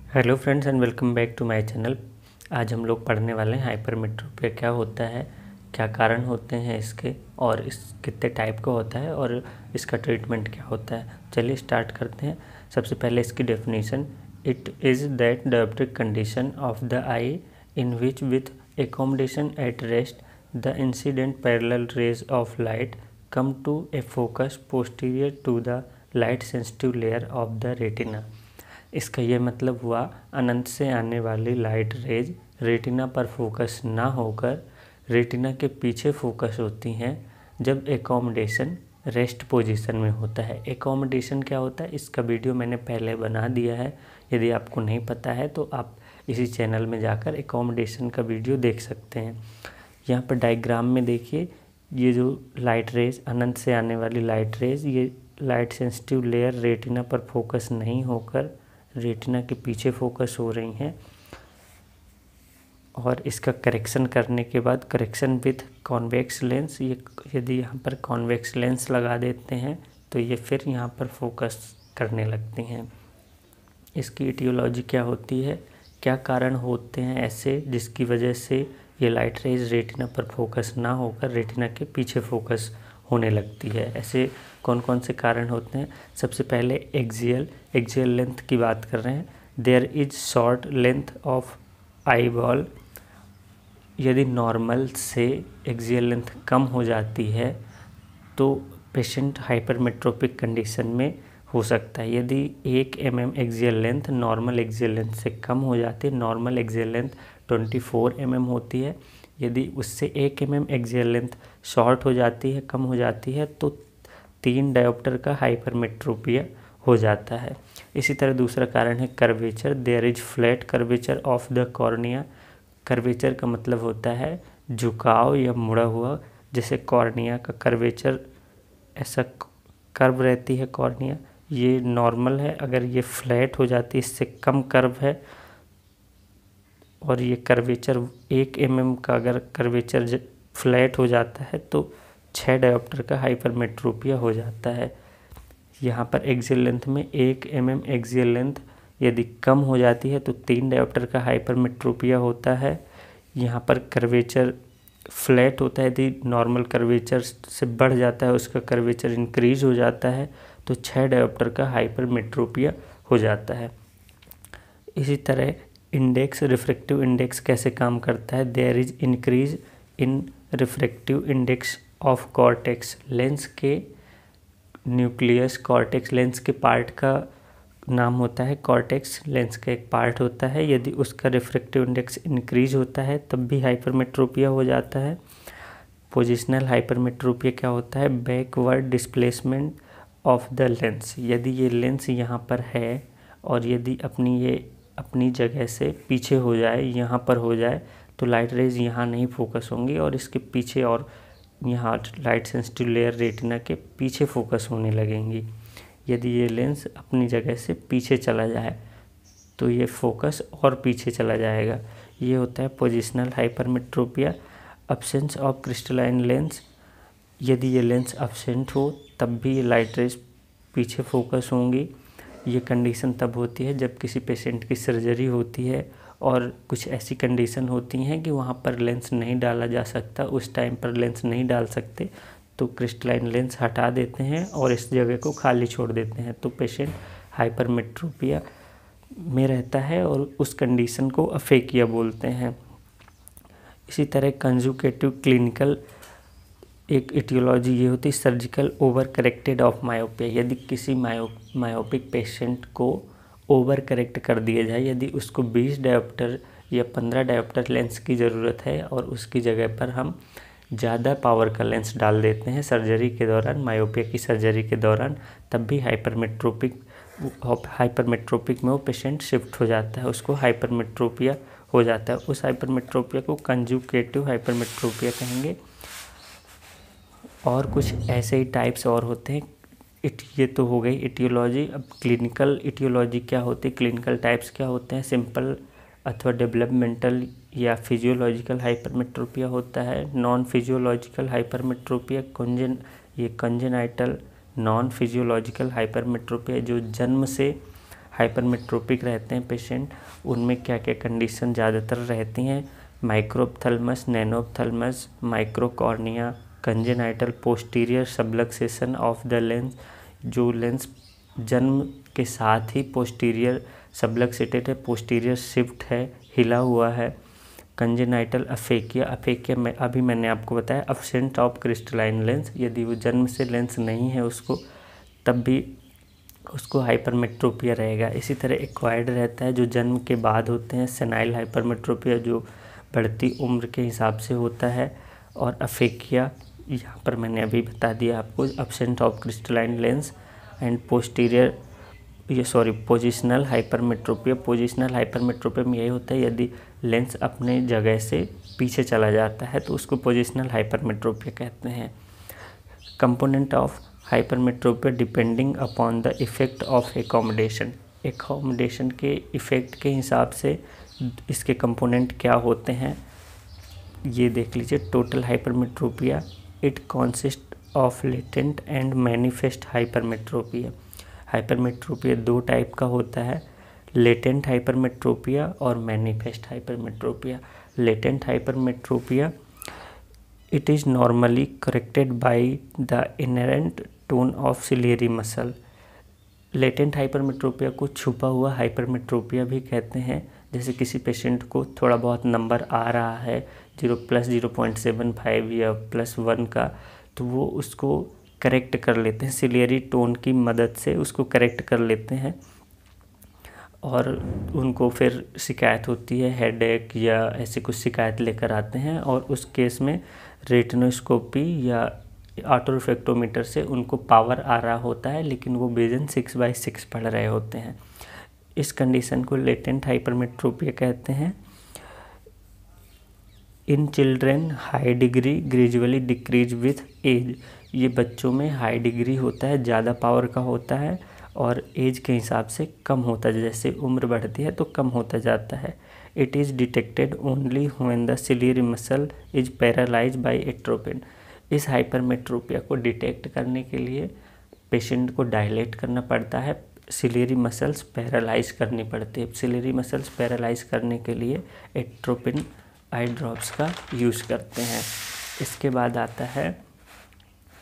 Hello friends and welcome back to my channel. आज हम लोग पढ़ने वाले हैं हाइपरमेट्रोपिया क्या होता है, क्या कारण होते हैं इसके, और इस कितने टाइप का होता है और इसका ट्रीटमेंट क्या होता है। चलिए स्टार्ट करते हैं। सबसे पहले इसकी definition, it is that dioptric condition of the eye in which with accommodation at rest the incident parallel rays of light come to a focus posterior to the light sensitive layer of the retina. इसका ये मतलब हुआ, अनंत से आने वाली light rays retina पर focus ना होकर रेटिना के पीछे फोकस होती हैं जब एकोमोडेशन रेस्ट पोजीशन में होता है। एकोमोडेशन क्या होता है, इसका वीडियो मैंने पहले बना दिया है। यदि आपको नहीं पता है तो आप इसी चैनल में जाकर एकोमोडेशन का वीडियो देख सकते हैं। यहाँ पर डायग्राम में देखिए, ये जो लाइट रेज, अनंत से आने वाली लाइट रेज, ये लाइट सेंसिटिव लेयर रेटिना पर फोकस नहीं होकर रेटिना के पीछे फोकस हो रही हैं, और इसका करेक्शन करने के बाद, करेक्शन विथ कॉन्वेक्स लेंस, ये यदि यहाँ पर कॉन्वेक्स लेंस लगा देते हैं तो ये फिर यहाँ पर फोकस करने लगती हैं। इसकी इटियोलॉजी क्या होती है, क्या कारण होते हैं ऐसे जिसकी वजह से ये लाइट रेज रेटिना पर फोकस ना होकर रेटिना के पीछे फोकस होने लगती है। ऐसे कौन कौन से कारण होते हैं। सबसे पहले एक्सियल लेंथ की बात कर रहे हैं। There is short length of eye ball. यदि नॉर्मल से एक्सियल लेंथ कम हो जाती है तो पेशेंट हाइपरमेट्रोपिक कंडीशन में हो सकता है। यदि 1 mm axial length normal axial length से कम हो जाती है, नॉर्मल एक्सियल लेंथ 24 mm होती है, यदि उससे 1 mm एक्सियल लेंथ शॉर्ट हो जाती है, कम हो जाती है, तो 3 डायोप्टर का हाइपरमेट्रोपिया हो जाता है। इसी तरह दूसरा कारण है curvature. There is flat curvature of the cornea. Curvature का मतलब होता है झुकाव या मुड़ा हुआ। जैसे कॉर्निया का कर्वेचर, ऐसा कर्व रहती है कॉर्निया, ये नॉर्मल है। अगर ये फ्लैट हो जाती है, इससे कम कर्व है, और ये कर्वेचर 1 mm का अगर कर्वेचर फ्लैट हो जाता है तो 6 डायोप्टर का हाइपरमेट्रोपिया हो जाता है। यहाँ पर एक्सियल लेंथ में 1 mm एक्सियल लेंथ यदि कम हो जाती है तो 3 डायोप्टर का हाइपरमेट्रोपिया होता है। यहाँ पर कर्वेचर फ्लैट होता है, यदि नॉर्मल कर्वेचर से बढ़ जाता है, उसका कर्वेचर इंक्रीज हो जाता है तो 6 डायोप्टर का हाइपरमेट्रोपिया हो जाता है। इसी तरह इंडेक्स, रिफ्रैक्टिव इंडेक्स कैसे काम करता है। There is increase in refractive index of cortex. Lens के न्यूक्लियस, कॉर्टेक्स लेंस के पार्ट का नाम होता है, कॉर्टेक्स लेंस का एक पार्ट होता है। यदि उसका रिफ्रैक्टिव इंडेक्स इंक्रीज होता है तब भी हाइपरमेट्रोपिया हो जाता है। पोजिशनल हाइपरमेट्रोपिया क्या होता है, backward displacement of the lens. यदि ये लेंस यहाँ पर है और यदि अपनी जगह से पीछे हो जाए, यहाँ पर हो जाए, तो लाइट रेज यहाँ नहीं फोकस होंगी और इसके पीछे, और यहाँ लाइट सेंसिटिव लेयर रेटिना के पीछे फोकस होने लगेंगी। यदि ये लेंस अपनी जगह से पीछे चला जाए तो ये फोकस और पीछे चला जाएगा। ये होता है positional hypermetropia. Absence of crystalline lens. यदि ये लेंस अब्सेंट हो तब भी ये लाइट रेज पीछे फोकस होंगी। ये कंडीशन तब होती है जब किसी पेशेंट की सर्जरी होती है और कुछ ऐसी कंडीशन होती हैं कि वहाँ पर लेंस नहीं डाला जा सकता, उस टाइम पर लेंस नहीं डाल सकते, तो क्रिस्टलाइन लेंस हटा देते हैं और इस जगह को खाली छोड़ देते हैं, तो पेशेंट हाइपरमेट्रोपिया में रहता है और उस कंडीशन को अफेकिया बोलते हैं। इसी तरह कंजुगेटिव क्लिनिकल एक इटियोलॉजी ये होती है, surgical over corrected of myopia. यदि किसी मायोपिक पेशेंट को ओवर करेक्ट कर दिया जाए, यदि उसको 20 डायोप्टर या 15 डायोप्टर लेंस की ज़रूरत है और उसकी जगह पर हम ज़्यादा पावर का लेंस डाल देते हैं सर्जरी के दौरान, मायोपिया की सर्जरी के दौरान, तब भी हाइपरमेट्रोपिक में वो पेशेंट शिफ्ट हो जाता है, उसको हाइपरमेट्रोपिया हो जाता है। उस हाइपरमेट्रोपिया को कंजुगेटिव हाइपरमेट्रोपिया कहेंगे। और कुछ ऐसे ही टाइप्स और होते हैं। ये तो हो गई इटियोलॉजी। अब क्लिनिकल इटियोलॉजी क्या होती है, क्लिनिकल टाइप्स क्या होते हैं। सिंपल अथवा डेवलपमेंटल या फिजियोलॉजिकल हाइपरमेट्रोपिया होता है। Non physiological hypermetropia congenital non physiological hypermetropia, जो जन्म से हाइपरमेट्रोपिक रहते हैं पेशेंट, उनमें क्या क्या कंडीशन ज़्यादातर रहती हैं? Microphthalmos, nanophthalmos, microcornea, congenital posterior subluxation of the lens, जो लेंस जन्म के साथ ही पोस्टीरियर सबलक्सेटेड है, पोस्टीरियर शिफ्ट है, हिला हुआ है। कंजेनाइटल अफेकिया, अफेकिया में अभी मैंने आपको बताया अब्सेंट ऑफ क्रिस्टलाइन लेंस, यदि वो जन्म से लेंस नहीं है उसको, तब भी उसको हाइपरमेट्रोपिया रहेगा। इसी तरह एक्वायर्ड रहता है जो जन्म के बाद होते हैं, सेनाइल हाइपरमेट्रोपिया जो बढ़ती उम्र के हिसाब से होता है, और अफेकिया यहाँ पर मैंने अभी बता दिया आपको, absent of crystalline lens and positional hypermetropia. Positional hypermetropia में यही होता है यदि लेंस अपने जगह से पीछे चला जाता है तो उसको पोजिशनल हाइपरमेट्रोपिया कहते हैं। Component of hypermetropia depending upon the effect of accommodation, accommodation के इफ़ेक्ट के हिसाब से इसके कंपोनेंट क्या होते हैं ये देख लीजिए। Total hypermetropia, it consist of latent and manifest hypermetropia. Hypermetropia दो टाइप का होता है, लेटेंट हाइपरमेट्रोपिया और manifest hypermetropia. Latent hypermetropia, it is normally corrected by the inherent tone of ciliary muscle. Latent hypermetropia को छुपा हुआ हाइपरमेट्रोपिया भी कहते हैं। जैसे किसी पेशेंट को थोड़ा बहुत नंबर आ रहा है 0+0.75 या +1 का, तो वो उसको करेक्ट कर लेते हैं, सिलियरी टोन की मदद से उसको करेक्ट कर लेते हैं, और उनको फिर शिकायत होती है हेडेक या ऐसी कुछ शिकायत लेकर आते हैं, और उस केस में रेटिनोस्कोपी या ऑटोरिफ्रैक्टोमीटर से उनको पावर आ रहा होता है, लेकिन वो विजन 6/6 पढ़ रहे होते हैं। इस कंडीशन को लेटेंट हाइपरमेट्रोपिया कहते हैं। In children high degree gradually decrease with age, ये बच्चों में हाई डिग्री होता है, ज़्यादा पावर का होता है, और एज के हिसाब से कम होता है, जैसे उम्र बढ़ती है तो कम होता जाता है। It is detected only when the ciliary muscle is paralyse by atropine. इस हाइपरमेट्रोपिया को डिटेक्ट करने के लिए पेशेंट को डायलेट करना पड़ता है, सिलियरी मसल्स पैरालाइज करनी पड़ती है। सिलियरी मसल्स पैरालाइज करने के लिए एट्रोपिन आई ड्रॉप्स का यूज़ करते हैं। इसके बाद आता है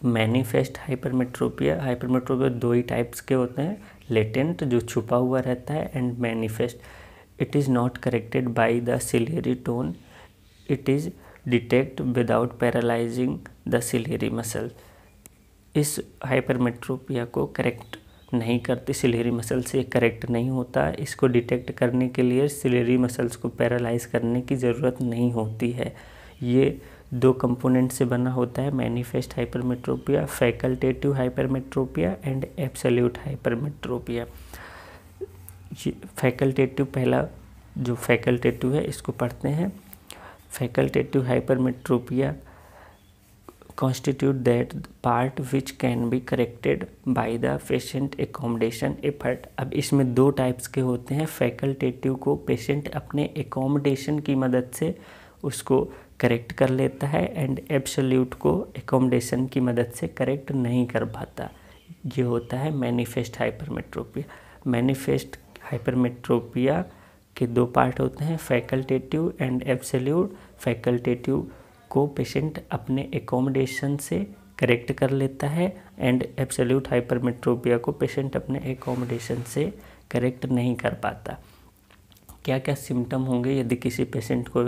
मैनिफेस्ट हाइपरमेट्रोपिया। हाइपरमेट्रोपिया दो ही टाइप्स के होते हैं, लेटेंट जो छुपा हुआ रहता है and manifest. It is not corrected by the ciliary tone, it is detect without paralysing the ciliary muscle. इस हाइपरमेट्रोपिया को करेक्ट नहीं करते, सिलियरी मसल से करेक्ट नहीं होता। इसको डिटेक्ट करने के लिए सिलियरी मसल्स को पैरालाइज करने की ज़रूरत नहीं होती है। ये दो कंपोनेंट से बना होता है manifest hypermetropia, facultative hypermetropia and absolute hypermetropia. Facultative, पहला जो फैकल्टेटिव है इसको पढ़ते हैं। Facultative hypermetropia constitute that part which can be corrected by the patient accommodation effort। अब इसमें दो टाइप्स के होते हैं। फैकल्टेटिव को पेशेंट अपने एकोमोडेशन की मदद से उसको करेक्ट कर लेता है, एंड एब्सोल्यूट को एकोमोडेशन की मदद से करेक्ट नहीं कर पाता। ये होता है मैनिफेस्ट हाइपरमेट्रोपिया। मैनिफेस्ट हाइपरमेट्रोपिया के दो पार्ट होते हैं, फैकल्टेटिव एंड एब्सोल्यूट। फैकल्टेटिव को पेशेंट अपने एकोमोडेशन से करेक्ट कर लेता है, एंड एब्सोल्यूट हाइपरमेट्रोपिया को पेशेंट अपने एकोमोडेशन से करेक्ट नहीं कर पाता। क्या क्या सिम्टम होंगे यदि किसी पेशेंट को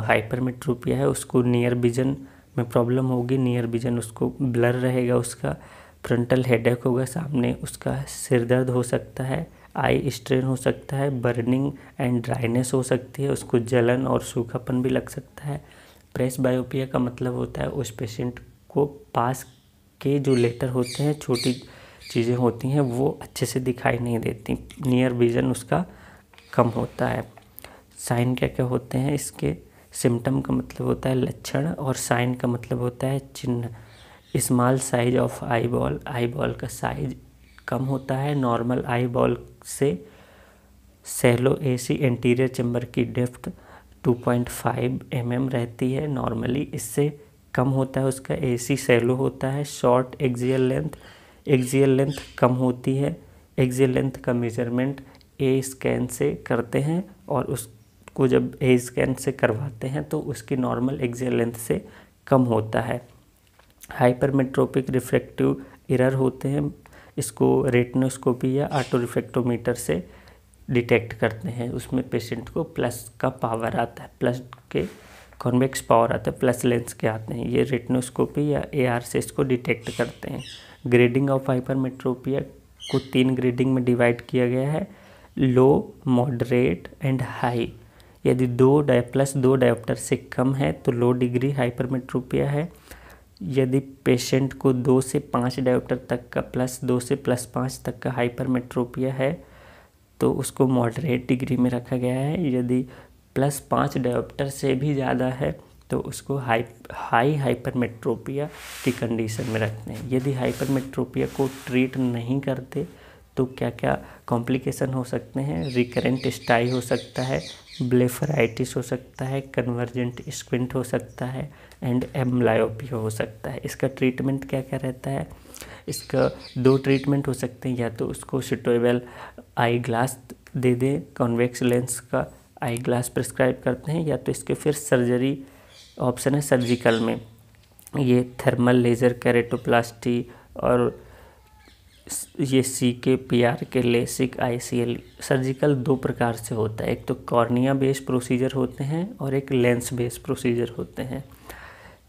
हाइपरमेट्रोपिया है? उसको नियर विजन में प्रॉब्लम होगी, नियर विजन उसको ब्लर रहेगा, उसका फ्रंटल हेडेक होगा, सामने उसका सिर दर्द हो सकता है, आई स्ट्रेन हो सकता है, बर्निंग एंड ड्राइनेस हो सकती है, उसको जलन और सूखापन भी लग सकता है। प्रेस बायोपिया का मतलब होता है उस पेशेंट को पास के जो लेटर होते हैं, छोटी चीज़ें होती हैं, वो अच्छे से दिखाई नहीं देती, नियर विजन उसका कम होता है। साइन क्या क्या होते हैं इसके? सिम्टम का मतलब होता है लक्षण, और साइन का मतलब होता है चिन्ह। Small size of eye ball, eye ball का साइज कम होता है नॉर्मल आई बॉल से। सैलो एसी एंटीरियर चैम्बर की डेप्थ 2.5 mm रहती है नॉर्मली, इससे कम होता है उसका एसी सैलो होता है। Short axial length, axial length कम होती है, एक्सियल लेंथ का मेजरमेंट ए स्कैन से करते हैं और उसको जब ए स्कैन से करवाते हैं तो उसकी नॉर्मल एक्सियल लेंथ से कम होता है। हाइपरमेट्रोपिक रिफ्रैक्टिव एरर होते हैं, इसको रेटिनोस्कोपी या ऑटो रिफ्रैक्टोमीटर से डिटेक्ट करते हैं। उसमें पेशेंट को प्लस का पावर आता है, प्लस के कॉन्वेक्स पावर आता है, प्लस लेंस के आते हैं। ये रेटिनोस्कोपी या AR से इसको डिटेक्ट करते हैं। ग्रेडिंग ऑफ हाइपरमेट्रोपिया को 3 ग्रेडिंग में डिवाइड किया गया है, लो, मॉडरेट एंड हाई। यदि 2 डायोप्टर से कम है तो लो डिग्री हाइपरमेट्रोपिया है। यदि पेशेंट को 2 से 5 डायोप्टर तक का, +2 से +5 तक का हाइपरमेट्रोपिया है तो उसको मॉडरेट डिग्री में रखा गया है। यदि +5 डायोप्टर से भी ज़्यादा है तो उसको हाई हाइपरमेट्रोपिया की कंडीशन में रखते हैं। यदि हाइपरमेट्रोपिया को ट्रीट नहीं करते तो क्या क्या कॉम्प्लिकेशन हो सकते हैं? रिकरेंट स्टाई हो सकता है, ब्लेफराइटिस हो सकता है, कन्वर्जेंट स्क्विंट हो सकता है एंड एम्ब्लायोपिया हो सकता है। इसका ट्रीटमेंट क्या क्या रहता है? इसका 2 ट्रीटमेंट हो सकते हैं, या तो उसको सुटेबल आई ग्लास दे दें, कॉन्वेक्स लेंस का आई ग्लास प्रिस्क्राइब करते हैं, या तो इसके फिर सर्जरी ऑप्शन है सर्जिकल में, ये थर्मल लेज़र केरेटोप्लास्टी और ये CK/PR के लेसिक ICL। सर्जिकल 2 प्रकार से होता है, एक तो कॉर्निया बेस्ड प्रोसीजर होते हैं और एक लेंस बेस्ड प्रोसीजर होते हैं।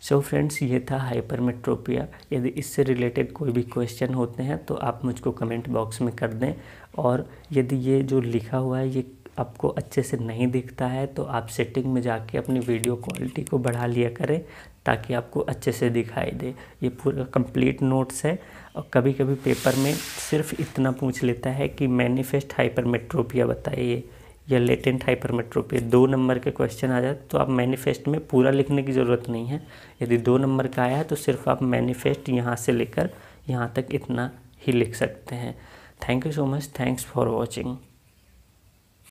सो फ्रेंड्स, ये था हाइपरमेट्रोपिया। यदि इससे रिलेटेड कोई भी क्वेश्चन होते हैं तो आप मुझको कमेंट बॉक्स में कर दें, और यदि ये जो लिखा हुआ है ये आपको अच्छे से नहीं दिखता है तो आप सेटिंग में जाके अपनी वीडियो क्वालिटी को बढ़ा लिया करें ताकि आपको अच्छे से दिखाई दे। ये पूरा कंप्लीट नोट्स है, और कभी कभी पेपर में सिर्फ इतना पूछ लेता है कि मैनिफेस्ट हाइपरमेट्रोपिया बताइए या लेटेंट हाइपरमेट्रोपिया। 2 नंबर के क्वेश्चन आ जाए तो आप मैनिफेस्ट में पूरा लिखने की ज़रूरत नहीं है। यदि 2 नंबर का आया है तो सिर्फ आप मैनिफेस्ट यहाँ से लेकर यहाँ तक इतना ही लिख सकते हैं। Thank you so much, thanks for watching.